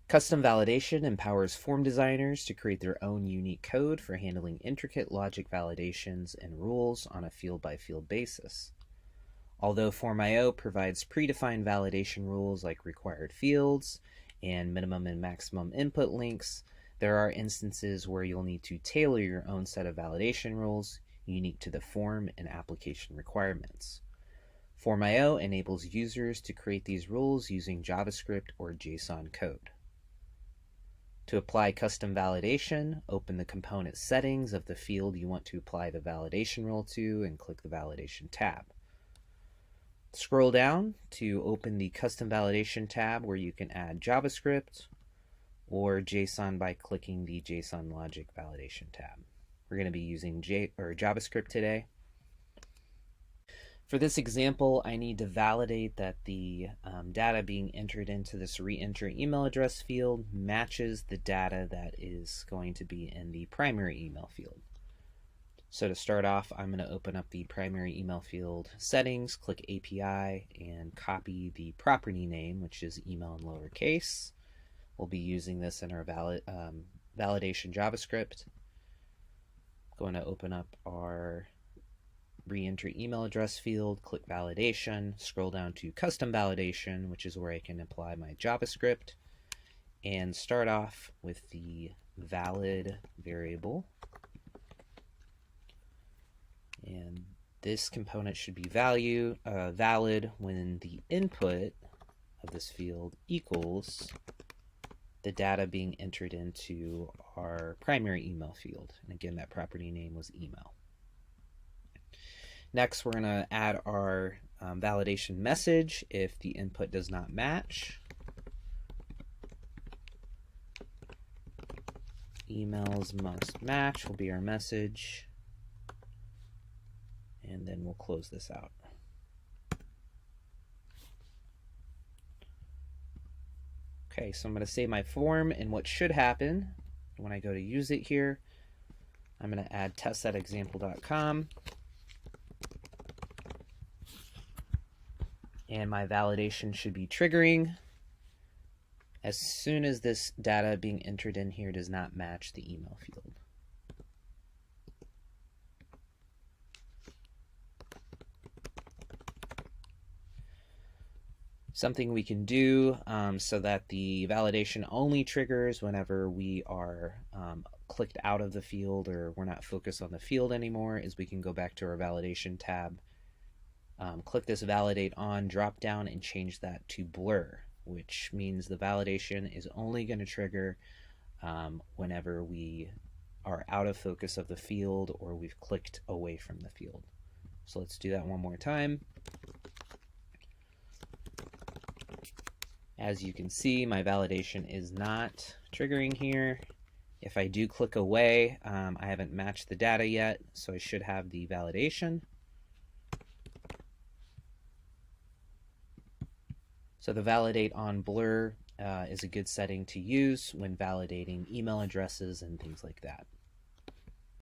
Custom validation empowers form designers to create their own unique code for handling intricate logic validations and rules on a field-by-field basis. Although Form.IO provides predefined validation rules like required fields and minimum and maximum input links, there are instances where you'll need to tailor your own set of validation rules unique to the form and application requirements. Form.IO enables users to create these rules using JavaScript or JSON code. To apply custom validation, open the component settings of the field you want to apply the validation rule to and click the Validation tab. Scroll down to open the Custom Validation tab where you can add JavaScript or JSON by clicking the JSON Logic Validation tab. We're going to be using JavaScript today. For this example, I need to validate that the data being entered into this re-enter email address field matches the data that is going to be in the primary email field. So to start off, I'm going to open up the primary email field settings, click API, and copy the property name, which is email in lowercase. We'll be using this in our validation JavaScript. Going to open up our re-enter email address field, click validation, scroll down to custom validation, which is where I can apply my JavaScript, and start off with the valid variable. And this component should be valid when the input of this field equals the data being entered into our primary email field. And again, that property name was email. Next, we're going to add our validation message if the input does not match. Emails must match will be our message. And then we'll close this out. Okay, so I'm going to save my form, and what should happen when I go to use it here, I'm going to add test.example.com. And my validation should be triggering as soon as this data being entered in here does not match the email field. Something we can do so that the validation only triggers whenever we are clicked out of the field or we're not focused on the field anymore is we can go back to our validation tab. Click this validate on drop down and change that to blur, which means the validation is only going to trigger whenever we are out of focus of the field or we've clicked away from the field. So let's do that one more time. As you can see, my validation is not triggering here. If I do click away, I haven't matched the data yet, so I should have the validation. So the validate on blur is a good setting to use when validating email addresses and things like that.